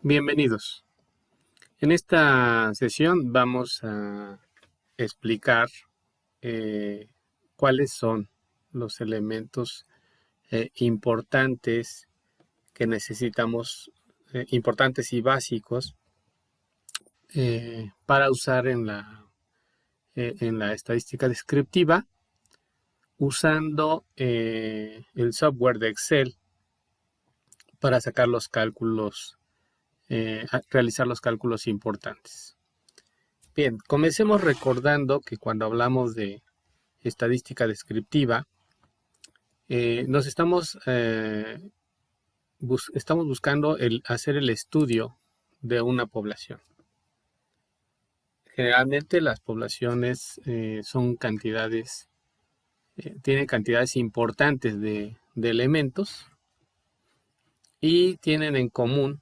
Bienvenidos. En esta sesión vamos a explicar cuáles son los elementos importantes que necesitamos, importantes y básicos para usar en la estadística descriptiva usando el software de Excel para sacar los cálculos, realizar los cálculos importantes. Bien, comencemos recordando que cuando hablamos de estadística descriptiva, estamos buscando hacer el estudio de una población. Generalmente las poblaciones son cantidades, tienen cantidades importantes de elementos y tienen en común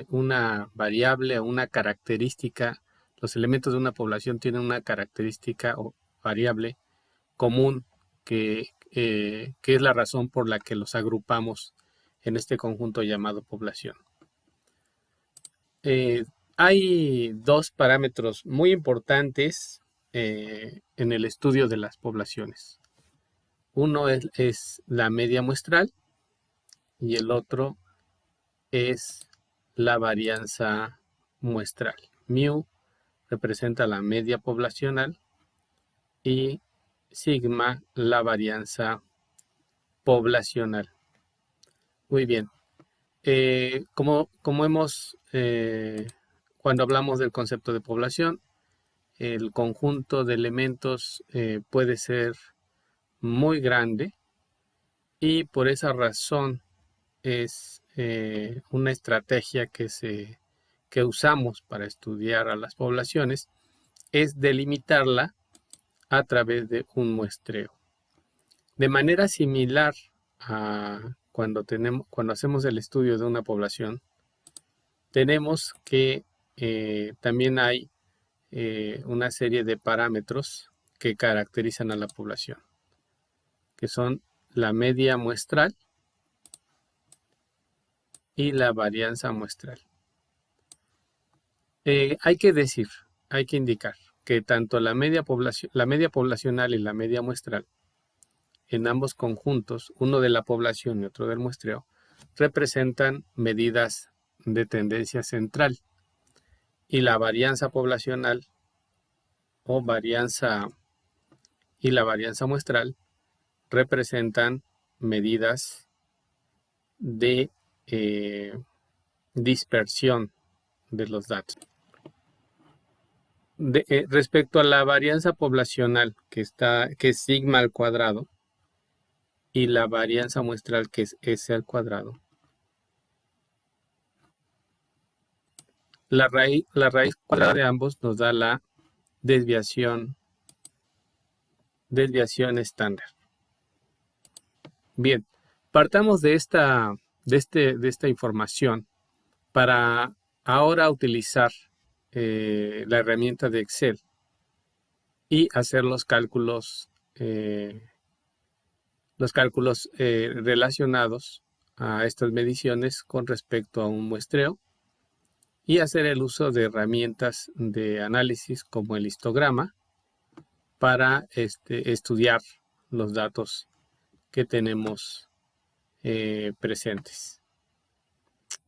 una variable o una característica. Los elementos de una población tienen una característica o variable común que es la razón por la que los agrupamos en este conjunto llamado población. Hay dos parámetros muy importantes en el estudio de las poblaciones. Uno es la media muestral y el otro es la varianza muestral. Mu representa la media poblacional y sigma la varianza poblacional. Muy bien. Como hemos, cuando hablamos del concepto de población, el conjunto de elementos puede ser muy grande y por esa razón es una estrategia que usamos para estudiar a las poblaciones, es delimitarla a través de un muestreo. De manera similar a cuando hacemos el estudio de una población, tenemos que también hay una serie de parámetros que caracterizan a la población, que son la media muestral y la varianza muestral. Hay que indicar que tanto la media poblacional y la media muestral, en ambos conjuntos, uno de la población y otro del muestreo, representan medidas de tendencia central, y la varianza poblacional o varianza y la varianza muestral representan medidas de dispersión de los datos. Respecto a la varianza poblacional, que es sigma al cuadrado, y la varianza muestral, que es S al cuadrado, la raíz cuadrada de ambos nos da la desviación estándar. Bien, partamos de esta información para ahora utilizar la herramienta de Excel y hacer los cálculos relacionados a estas mediciones con respecto a un muestreo y hacer el uso de herramientas de análisis como el histograma para estudiar los datos que tenemos presentes.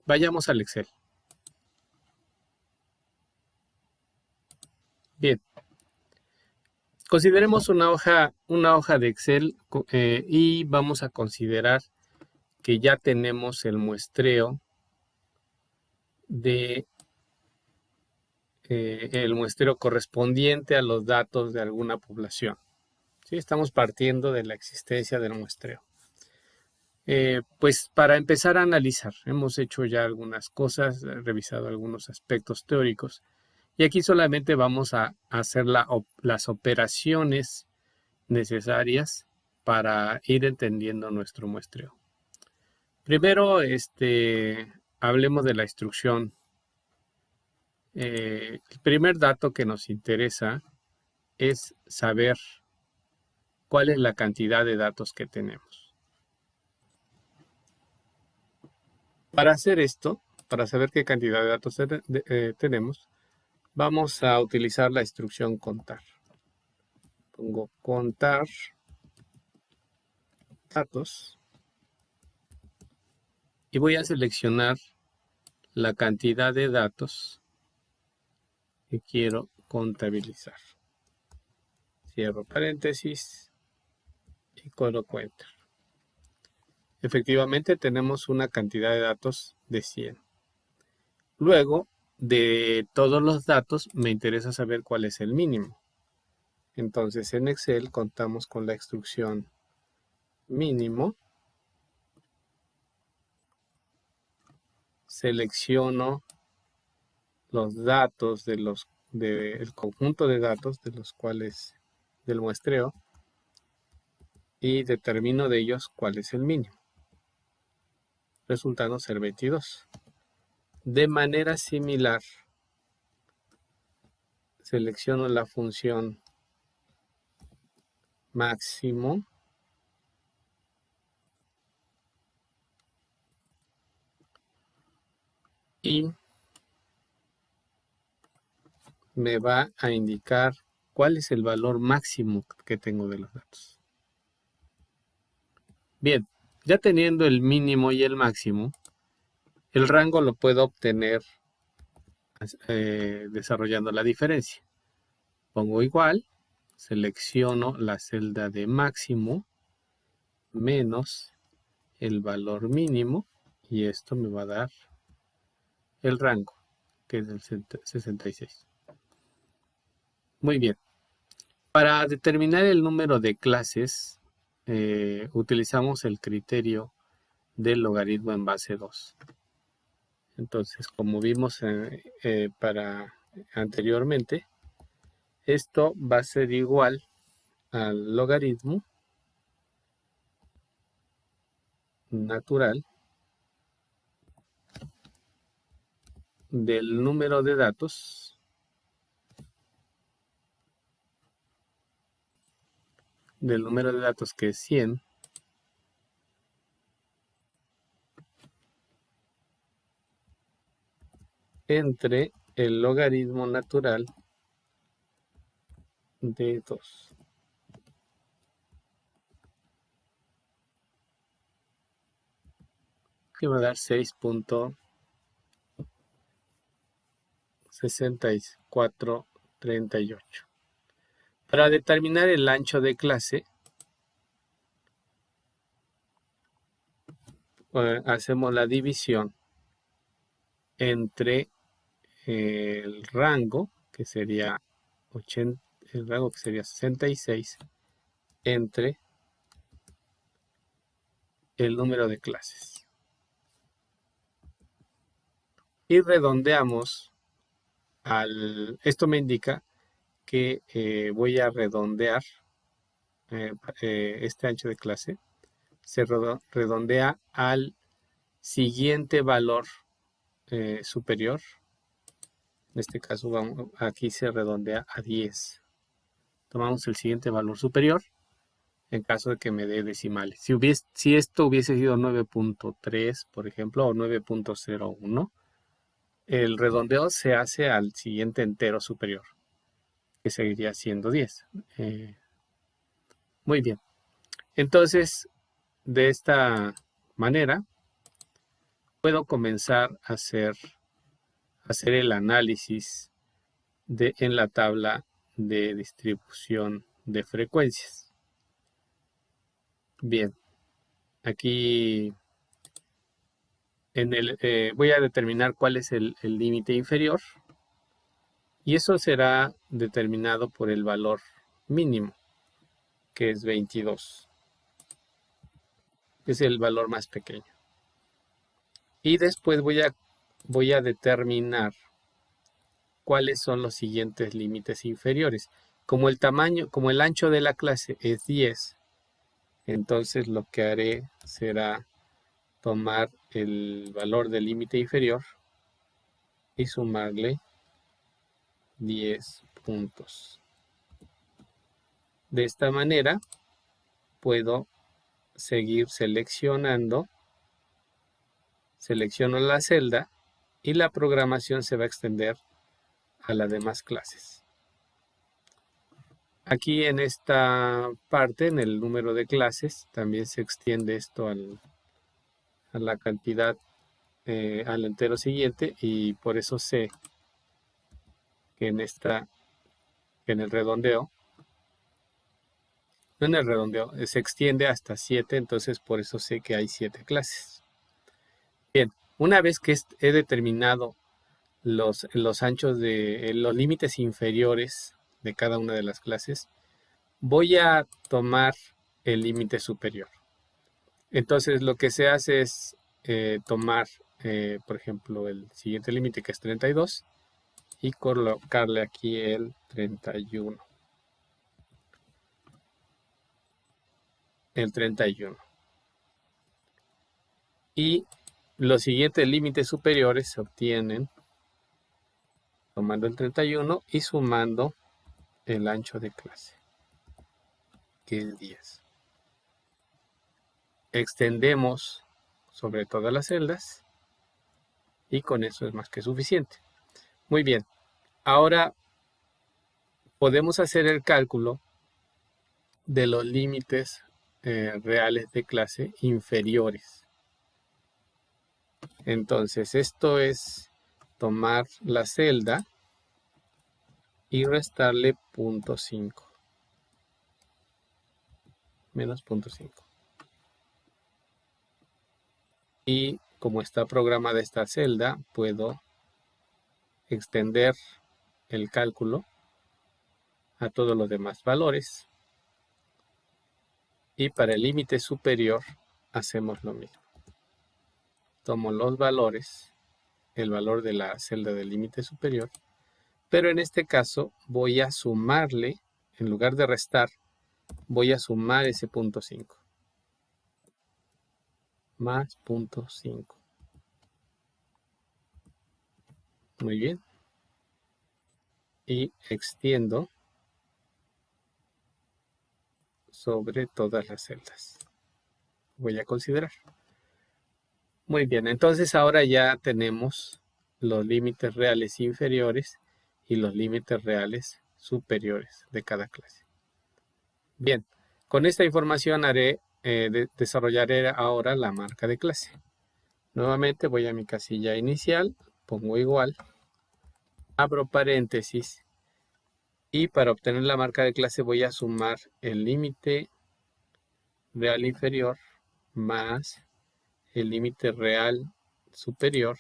Vayamos al Excel. Bien. Consideremos una hoja de Excel y vamos a considerar que ya tenemos el muestreo el muestreo correspondiente a los datos de alguna población. ¿Sí? Estamos partiendo de la existencia del muestreo. Pues para empezar a analizar, hemos hecho ya algunas cosas, revisado algunos aspectos teóricos, y aquí solamente vamos a hacer las operaciones necesarias para ir entendiendo nuestro muestreo. Primero, hablemos de la instrucción. El primer dato que nos interesa es saber cuál es la cantidad de datos que tenemos. Para hacer esto, para saber qué cantidad de datos tenemos, vamos a utilizar la instrucción contar. Pongo contar datos y voy a seleccionar la cantidad de datos que quiero contabilizar. Cierro paréntesis y coloco enter. Efectivamente tenemos una cantidad de datos de 100. Luego, de todos los datos, me interesa saber cuál es el mínimo. Entonces, en Excel contamos con la instrucción mínimo. Selecciono los datos del conjunto de datos de los cuales del muestreo y determino de ellos cuál es el mínimo, resultando ser 22. De manera similar, selecciono la función máximo y me va a indicar cuál es el valor máximo que tengo de los datos. Bien, ya teniendo el mínimo y el máximo, el rango lo puedo obtener desarrollando la diferencia. Pongo igual, selecciono la celda de máximo menos el valor mínimo y esto me va a dar el rango, que es el 66. Muy bien. Para determinar el número de clases, utilizamos el criterio del logaritmo en base 2. Entonces, como vimos anteriormente, esto va a ser igual al logaritmo natural del número de datos que es 100 entre el logaritmo natural de 2. Que va a dar 6.6438. Para determinar el ancho de clase, hacemos la división entre el rango, que sería 66, entre el número de clases. Y redondeamos esto me indica que voy a redondear este ancho de clase. Se redondea al siguiente valor superior. En este caso, aquí se redondea a 10. Tomamos el siguiente valor superior en caso de que me dé decimales. Si esto hubiese sido 9.3, por ejemplo, o 9.01, el redondeo se hace al siguiente entero superior, que seguiría siendo 10. Muy bien. Entonces, de esta manera, puedo comenzar a hacer el análisis en la tabla de distribución de frecuencias. Bien, aquí voy a determinar cuál es el límite inferior y eso será determinado por el valor mínimo, que es 22. Es el valor más pequeño. Y después voy a determinar cuáles son los siguientes límites inferiores. Como el ancho de la clase es 10, entonces lo que haré será tomar el valor del límite inferior y sumarle 10 puntos. De esta manera puedo seguir selecciono la celda y la programación se va a extender a las demás clases. Aquí en esta parte, en el número de clases, también se extiende esto a la cantidad, al entero siguiente, y por eso sé que en el redondeo, no en el redondeo, se extiende hasta 7, entonces por eso sé que hay 7 clases. Bien, una vez que he determinado los anchos de los límites inferiores de cada una de las clases, voy a tomar el límite superior. Entonces lo que se hace es tomar, por ejemplo, el siguiente límite, que es 32, y colocarle aquí el 31. El 31. Y los siguientes límites superiores se obtienen tomando el 31 y sumando el ancho de clase, que es 10. Extendemos sobre todas las celdas y con eso es más que suficiente. Muy bien, ahora podemos hacer el cálculo de los límites reales de clase inferiores. Entonces esto es tomar la celda y restarle 0.5, menos 0.5. Y como está programada esta celda, puedo extender el cálculo a todos los demás valores. Y para el límite superior hacemos lo mismo. Tomo los valores, el valor de la celda del límite superior, pero en este caso voy a sumarle, en lugar de restar, voy a sumar ese 0.5. Más 0.5. Muy bien. Y extiendo sobre todas las celdas. Voy a considerar. Muy bien, entonces ahora ya tenemos los límites reales inferiores y los límites reales superiores de cada clase. Bien, con esta información desarrollaré ahora la marca de clase. Nuevamente voy a mi casilla inicial, pongo igual, abro paréntesis y para obtener la marca de clase voy a sumar el límite real inferior más el límite real superior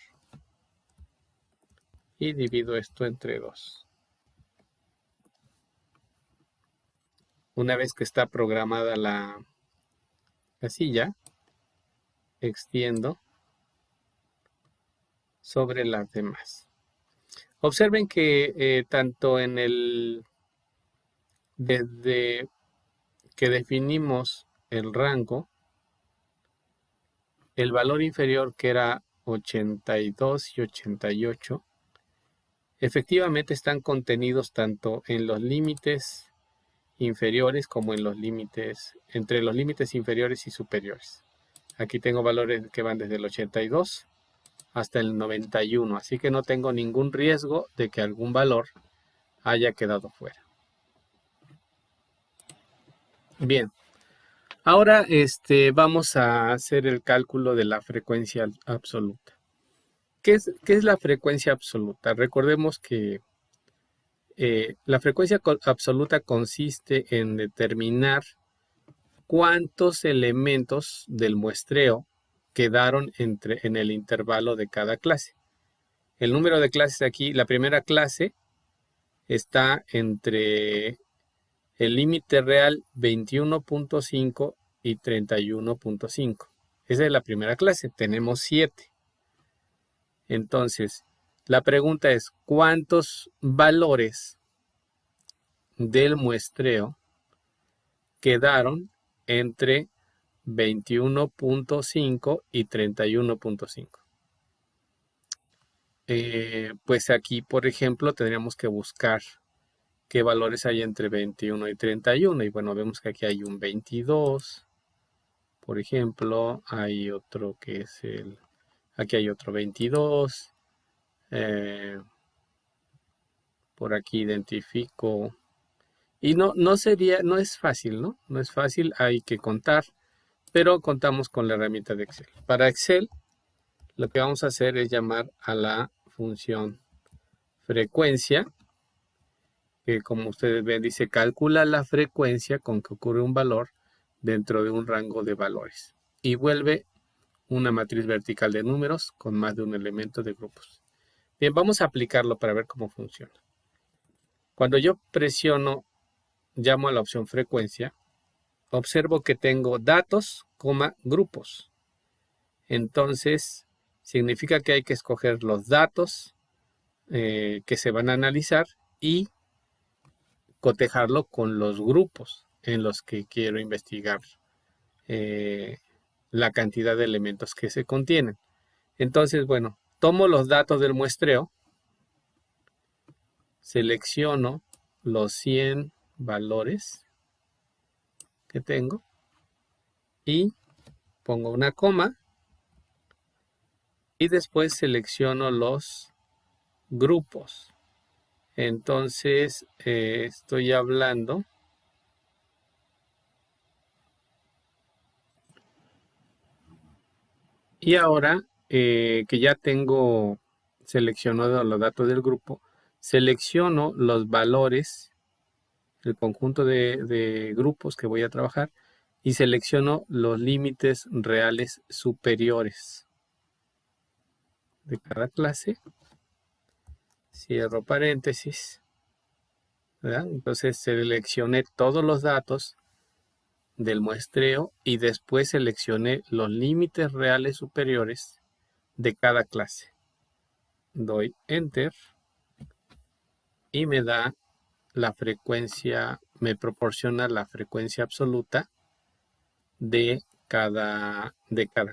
y divido esto entre 2. Una vez que está programada la casilla, extiendo sobre las demás. Observen que tanto desde que definimos el rango, el valor inferior, que era 82 y 88, efectivamente están contenidos tanto en los límites inferiores como en entre los límites inferiores y superiores. Aquí tengo valores que van desde el 82 hasta el 91, así que no tengo ningún riesgo de que algún valor haya quedado fuera. Bien, ahora vamos a hacer el cálculo de la frecuencia absoluta. ¿Qué es la frecuencia absoluta? Recordemos que la frecuencia absoluta consiste en determinar cuántos elementos del muestreo quedaron en el intervalo de cada clase. El número de clases aquí, la primera clase está entre el límite real 21.5 y 31.5. Esa es la primera clase, tenemos 7. Entonces, la pregunta es, ¿cuántos valores del muestreo quedaron entre 21.5 y 31.5? Pues aquí, por ejemplo, tendríamos que buscar qué valores hay entre 21 y 31. Y bueno, vemos que aquí hay un 22. Por ejemplo, hay otro que es aquí hay otro 22. Por aquí identifico. Y no es fácil, ¿no? No es fácil, hay que contar, pero contamos con la herramienta de Excel. Para Excel, lo que vamos a hacer es llamar a la función frecuencia, que como ustedes ven dice calcula la frecuencia con que ocurre un valor dentro de un rango de valores y vuelve una matriz vertical de números con más de un elemento de grupos. Bien, vamos a aplicarlo para ver cómo funciona. Cuando yo presiono, llamo a la opción frecuencia, observo que tengo datos, grupos. Entonces, significa que hay que escoger los datos que se van a analizar y cotejarlo con los grupos en los que quiero investigar la cantidad de elementos que se contienen. Entonces, bueno, tomo los datos del muestreo, selecciono los 100 valores que tengo y pongo una coma y después selecciono los grupos. Entonces, estoy hablando y ahora que ya tengo seleccionado los datos del grupo, selecciono los valores, el conjunto de grupos que voy a trabajar y selecciono los límites reales superiores de cada clase. Cierro paréntesis, ¿verdad? Entonces seleccioné todos los datos del muestreo y después seleccioné los límites reales superiores de cada clase. Doy Enter y me da la frecuencia, me proporciona la frecuencia absoluta de cada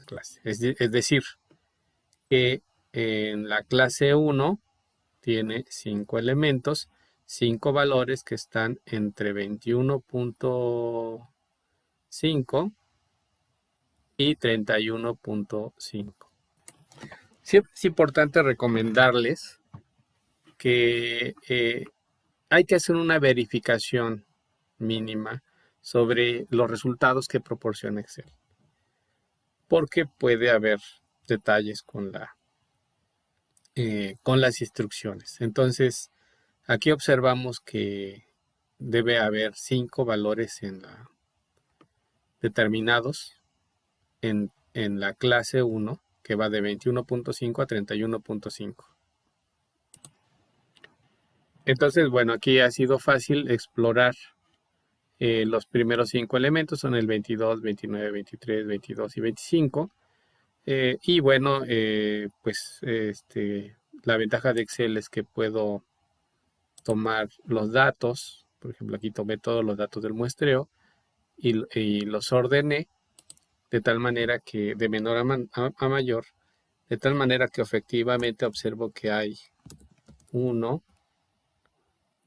clase. Es decir, que en la clase 1 tiene 5 elementos, 5 valores que están entre 21.5 y 31.5. Siempre es importante recomendarles que hay que hacer una verificación mínima sobre los resultados que proporciona Excel, porque puede haber detalles con las instrucciones. Entonces, aquí observamos que debe haber 5 valores determinados en la clase 1, que va de 21.5 a 31.5. Entonces, bueno, aquí ha sido fácil explorar los primeros 5 elementos, son el 22, 29, 23, 22 y 25. Y bueno, pues la ventaja de Excel es que puedo tomar los datos, por ejemplo, aquí tomé todos los datos del muestreo y los ordené de tal manera que de menor a mayor, de tal manera que efectivamente observo que hay 1,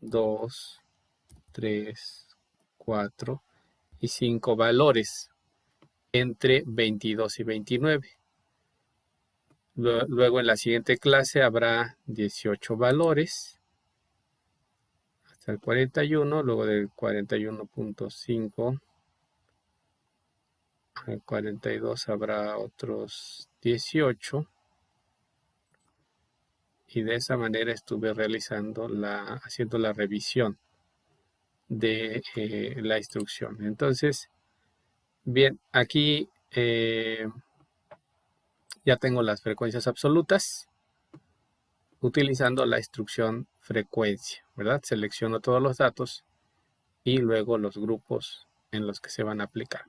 2, 3, 4 y 5 valores entre 22 y 29. Luego en la siguiente clase habrá 18 valores hasta el 41, luego del 41.5 al 42 habrá otros 18 y de esa manera estuve haciendo la revisión de la instrucción. Entonces, bien, aquí ya tengo las frecuencias absolutas utilizando la instrucción frecuencia, ¿verdad? Selecciono todos los datos y luego los grupos en los que se van a aplicar.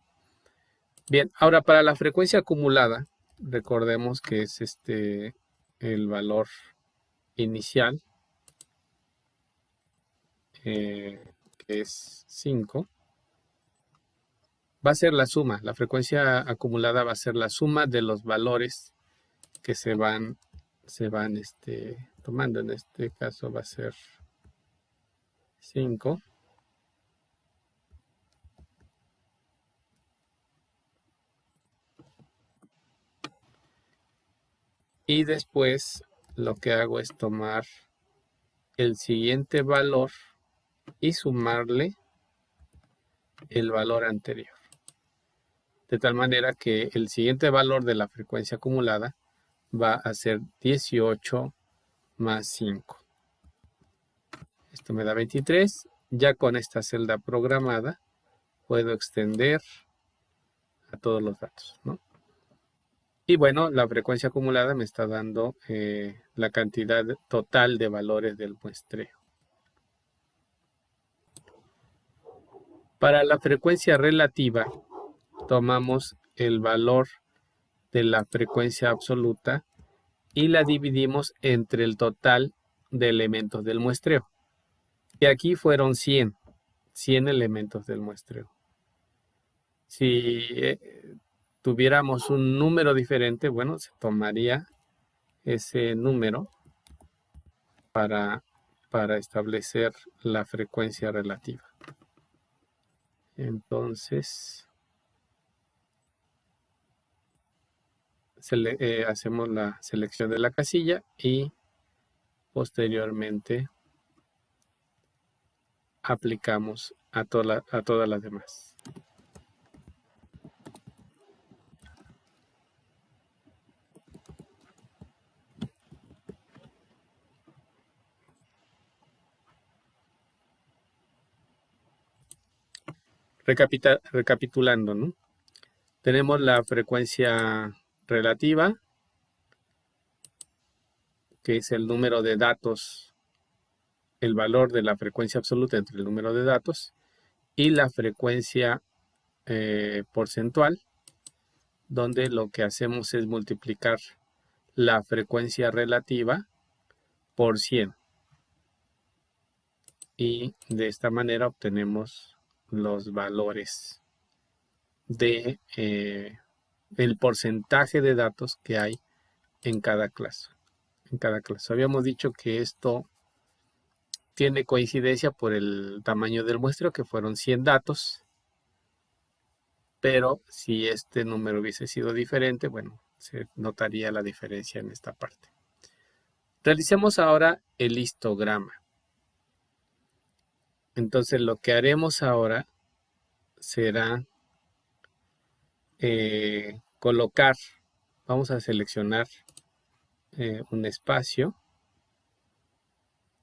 Bien, ahora para la frecuencia acumulada, recordemos que es el valor inicial, que es 5. Va a ser la suma, la frecuencia acumulada va a ser la suma de los valores que se van tomando. En este caso va a ser 5. Y después lo que hago es tomar el siguiente valor y sumarle el valor anterior. De tal manera que el siguiente valor de la frecuencia acumulada va a ser 18 más 5. Esto me da 23. Ya con esta celda programada puedo extender a todos los datos, ¿no? Y bueno, la frecuencia acumulada me está dando la cantidad total de valores del muestreo. Para la frecuencia relativa, tomamos el valor de la frecuencia absoluta y la dividimos entre el total de elementos del muestreo. Y aquí fueron 100 elementos del muestreo. Si tuviéramos un número diferente, bueno, se tomaría ese número para establecer la frecuencia relativa. Entonces, hacemos la selección de la casilla y posteriormente aplicamos a todas las demás. Recapitulando, ¿no? Tenemos la frecuencia relativa, que es el número de datos, el valor de la frecuencia absoluta entre el número de datos, y la frecuencia porcentual, donde lo que hacemos es multiplicar la frecuencia relativa por 100. Y de esta manera obtenemos los valores de el porcentaje de datos que hay en cada clase. Habíamos dicho que esto tiene coincidencia por el tamaño del muestreo, que fueron 100 datos, pero si este número hubiese sido diferente, bueno, se notaría la diferencia en esta parte. Realicemos ahora el histograma. Entonces lo que haremos ahora será colocar, vamos a seleccionar un espacio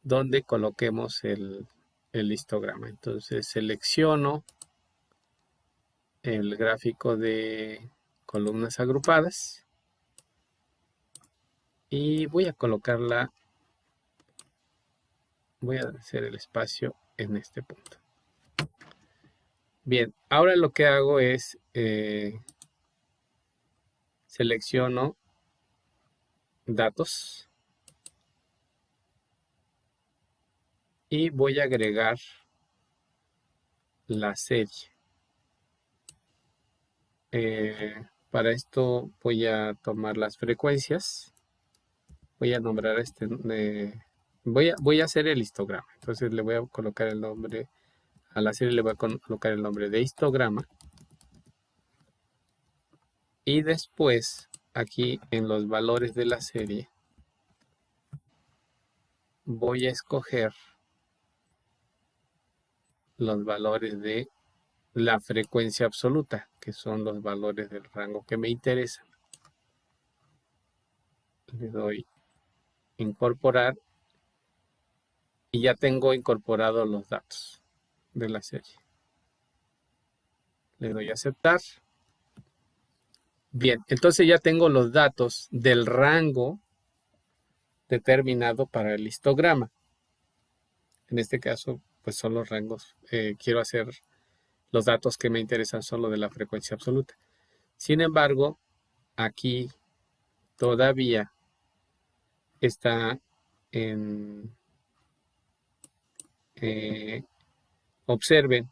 donde coloquemos el histograma. Entonces selecciono el gráfico de columnas agrupadas y voy a colocarla, voy a hacer el espacio en este punto. Bien, ahora lo que hago es selecciono datos y voy a agregar la serie. Para esto voy a tomar las frecuencias, voy a nombrar voy a hacer el histograma. Entonces le voy a colocar el nombre, a la serie le voy a colocar el nombre de histograma. Y después, aquí en los valores de la serie, voy a escoger los valores de la frecuencia absoluta, que son los valores del rango que me interesan. Le doy incorporar y ya tengo incorporados los datos de la serie. Le doy a aceptar. Bien, entonces ya tengo los datos del rango determinado para el histograma. En este caso, pues son los rangos. Quiero hacer los datos que me interesan son los de la frecuencia absoluta. Sin embargo, aquí todavía está en... observen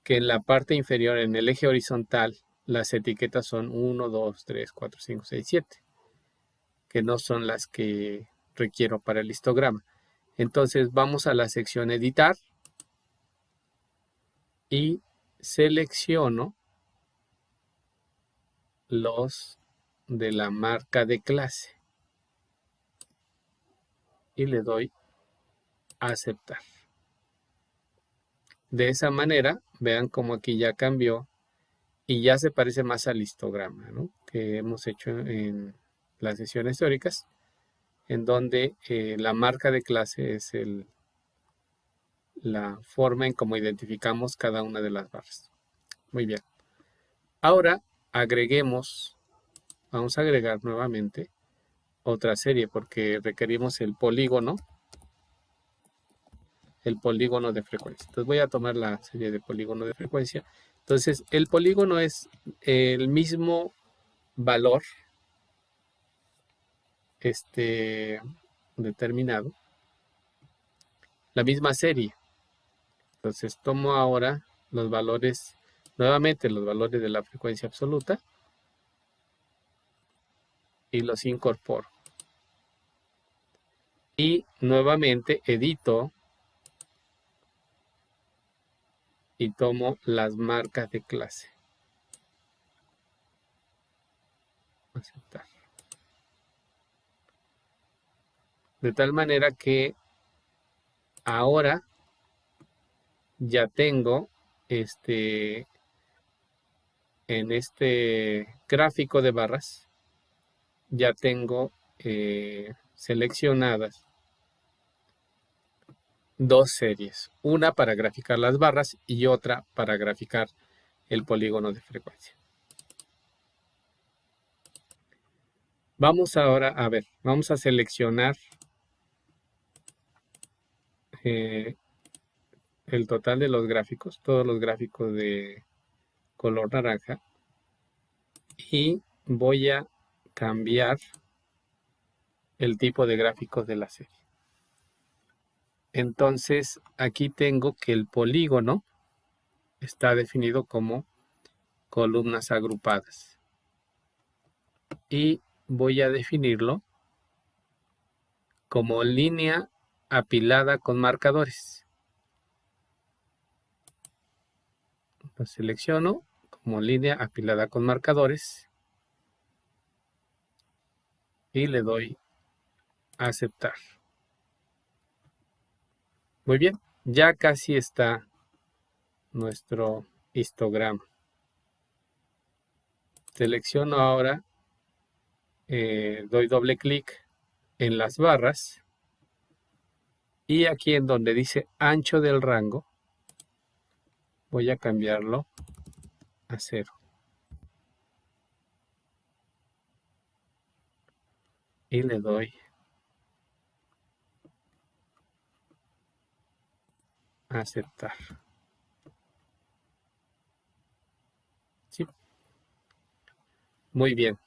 que en la parte inferior, en el eje horizontal, las etiquetas son 1, 2, 3, 4, 5, 6, 7, que no son las que requiero para el histograma. Entonces vamos a la sección editar y selecciono los de la marca de clase. y le doy a aceptar. De esa manera, vean cómo aquí ya cambió y ya se parece más al histograma, ¿no?, que hemos hecho en las sesiones teóricas, en donde la marca de clase es la forma en cómo identificamos cada una de las barras. Muy bien. Ahora vamos a agregar nuevamente otra serie porque requerimos el polígono de frecuencia. Entonces voy a tomar la serie de polígono de frecuencia. Entonces el polígono es el mismo valor determinado, la misma serie. Entonces tomo ahora los valores, nuevamente los valores de la frecuencia absoluta y los incorporo. Y nuevamente edito y tomo las marcas de clase. Aceptar. De tal manera que ahora ya tengo en este gráfico de barras, ya tengo seleccionadas dos series, una para graficar las barras y otra para graficar el polígono de frecuencia. Vamos ahora a ver, vamos a seleccionar el total de los gráficos, todos los gráficos de color naranja, y voy a cambiar el tipo de gráficos de la serie. Entonces aquí tengo que el polígono está definido como columnas agrupadas y voy a definirlo como línea apilada con marcadores. Lo selecciono como línea apilada con marcadores y le doy a aceptar. Muy bien, ya casi está nuestro histograma. Selecciono ahora, doy doble clic en las barras y aquí en donde dice ancho del rango voy a cambiarlo a 0 y le doy a aceptar. ¿Sí? Muy bien.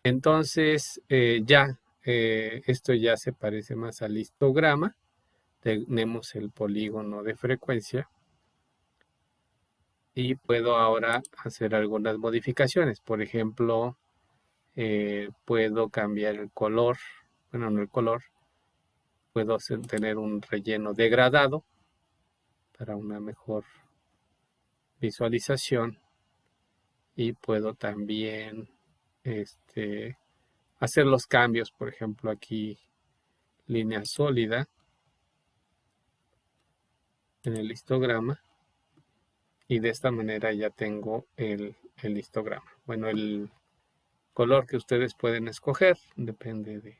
Entonces esto ya se parece más al histograma. Tenemos el polígono de frecuencia y puedo ahora hacer algunas modificaciones. Por ejemplo, puedo cambiar el color, bueno, no el color, puedo tener un relleno degradado para una mejor visualización y puedo también hacer los cambios, por ejemplo aquí línea sólida en el histograma y de esta manera ya tengo el histograma. Bueno, el color que ustedes pueden escoger depende de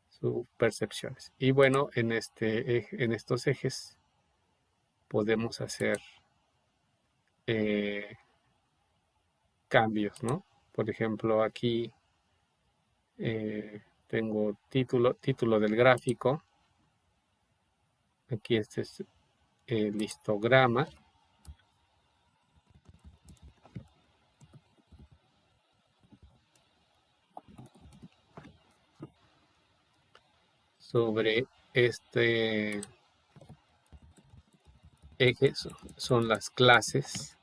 sus percepciones. Y bueno, en estos ejes podemos hacer cambios, ¿no? Por ejemplo, aquí tengo título del gráfico. Aquí este es el histograma. Sobre este eje son las clases.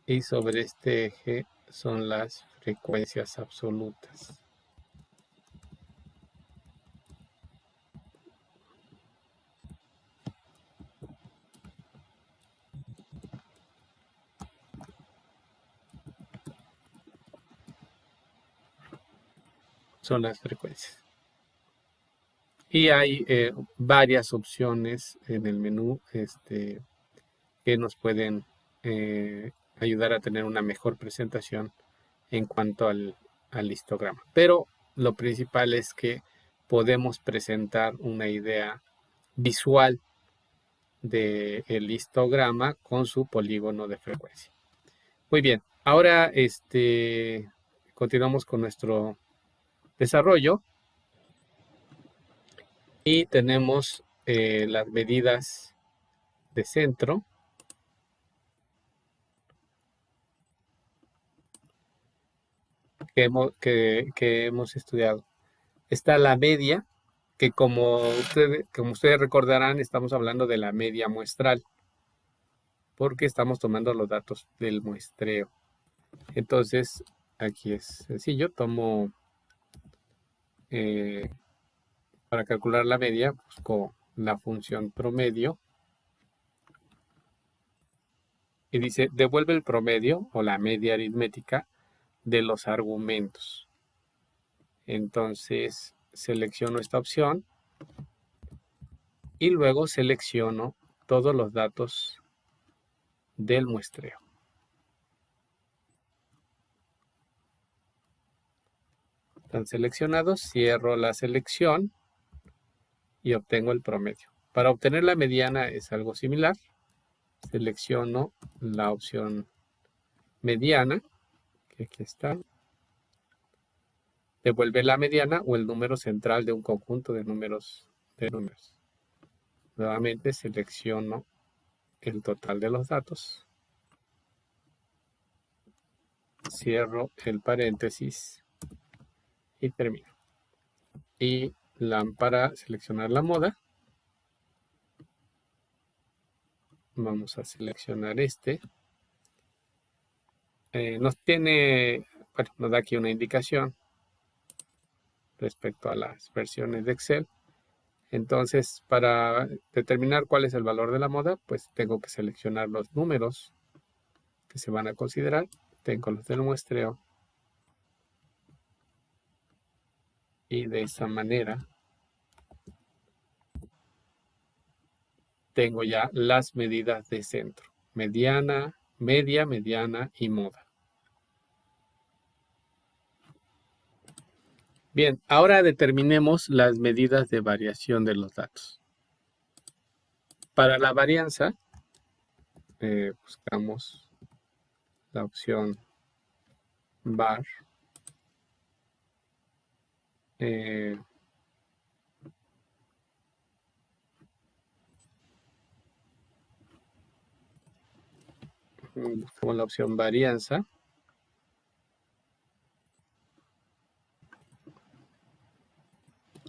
Y sobre este eje son las frecuencias absolutas. son las frecuencias. Y hay varias opciones en el menú que nos pueden ayudar a tener una mejor presentación en cuanto al histograma. Pero lo principal es que podemos presentar una idea visual del histograma con su polígono de frecuencia. Muy bien, ahora continuamos con nuestro desarrollo y tenemos las medidas de centro que hemos estudiado. Está la media, que como ustedes recordarán, estamos hablando de la media muestral, porque estamos tomando los datos del muestreo. Entonces, aquí es sencillo, tomo, para calcular la media, busco la función promedio, y dice, devuelve el promedio o la media aritmética de los argumentos. Entonces, selecciono esta opción y luego selecciono todos los datos del muestreo. Están seleccionados, cierro la selección y obtengo el promedio. Para obtener la mediana es algo similar. Selecciono la opción mediana, que aquí está. Devuelve la mediana o el número central de un conjunto de números. Nuevamente selecciono el total de los datos. Cierro el paréntesis y termino. Y para seleccionar la moda, vamos a seleccionar nos da aquí una indicación respecto a las versiones de Excel. Entonces, para determinar cuál es el valor de la moda, pues tengo que seleccionar los números que se van a considerar. Tengo los del muestreo. Y de esa manera tengo ya las medidas de centro. Mediana, media, mediana y moda. Bien, ahora determinemos las medidas de variación de los datos. Para la varianza, buscamos la opción var. Buscamos la opción varianza.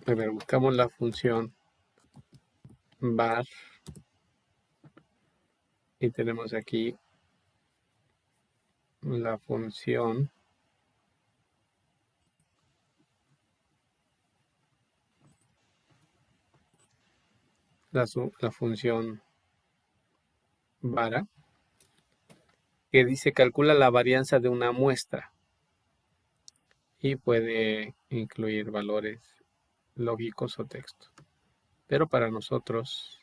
A ver, buscamos la función var y tenemos aquí la función la función vara, que dice calcula la varianza de una muestra y puede incluir valores lógicos o texto. Pero para nosotros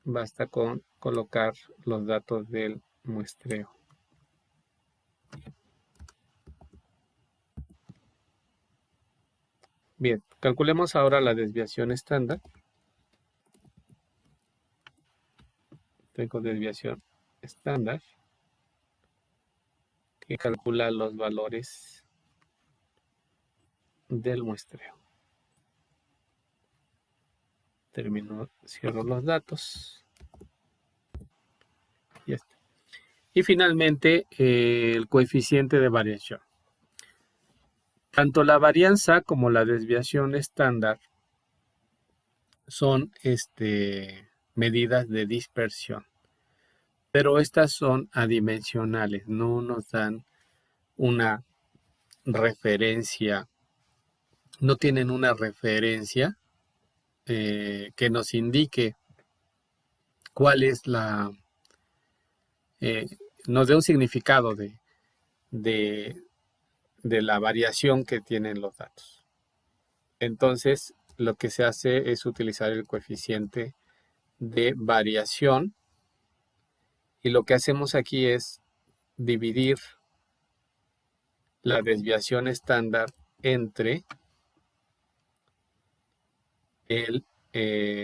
basta con colocar los datos del muestreo. Bien, calculemos ahora la desviación estándar. Tengo desviación estándar que calcula los valores del muestreo. Cierro los datos. Y finalmente, el coeficiente de variación. Tanto la varianza como la desviación estándar son medidas de dispersión, pero estas son adimensionales, no nos dan una referencia, no tienen una referencia que nos indique cuál es nos dé un significado de la variación que tienen los datos. Entonces, lo que se hace es utilizar el coeficiente de variación, y lo que hacemos aquí es dividir la desviación estándar entre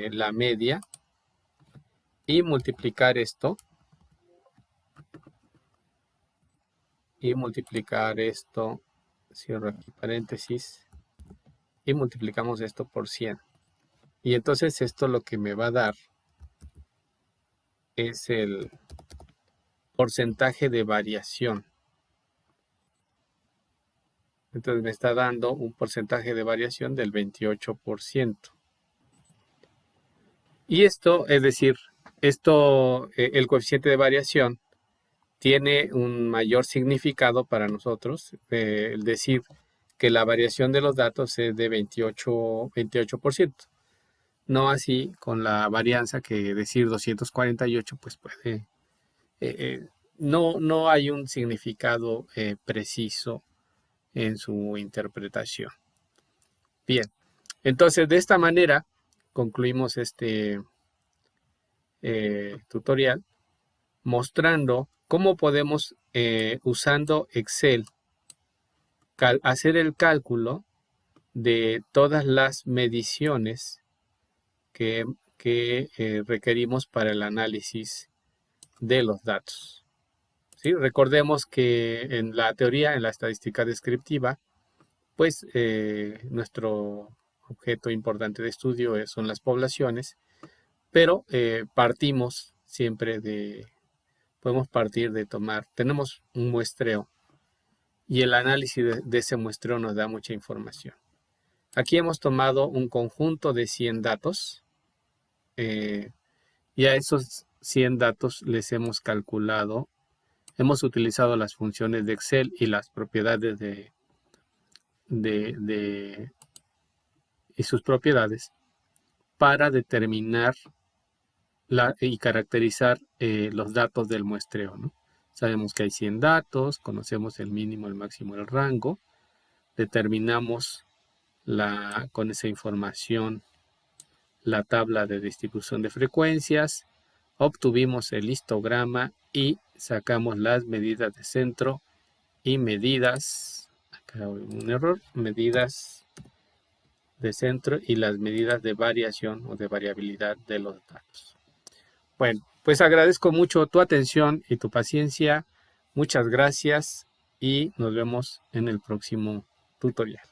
la media y multiplicar esto cierro aquí paréntesis, y multiplicamos esto por 100. Y entonces esto lo que me va a dar es el porcentaje de variación. Entonces me está dando un porcentaje de variación del 28%. Y esto, es decir, el coeficiente de variación tiene un mayor significado para nosotros, el decir que la variación de los datos es de 28%. No así con la varianza, que decir 248, pues puede, no hay un significado preciso en su interpretación. Bien, entonces de esta manera concluimos este tutorial mostrando cómo podemos, usando Excel, hacer el cálculo de todas las mediciones que requerimos para el análisis de los datos. ¿Sí? Recordemos que en la teoría, en la estadística descriptiva, pues nuestro objeto importante de estudio son las poblaciones, pero partimos siempre podemos partir de tenemos un muestreo, y el análisis de ese muestreo nos da mucha información. Aquí hemos tomado un conjunto de 100 datos, y a esos 100 datos les hemos calculado, hemos utilizado las funciones de Excel y las propiedades y sus propiedades para determinar y caracterizar los datos del muestreo, ¿no? Sabemos que hay 100 datos, conocemos el mínimo, el máximo, el rango, determinamos con esa información la tabla de distribución de frecuencias, obtuvimos el histograma y sacamos las medidas de centro y medidas, acá hay un error, medidas de centro y las medidas de variación o de variabilidad de los datos. Bueno, pues agradezco mucho tu atención y tu paciencia. Muchas gracias y nos vemos en el próximo tutorial.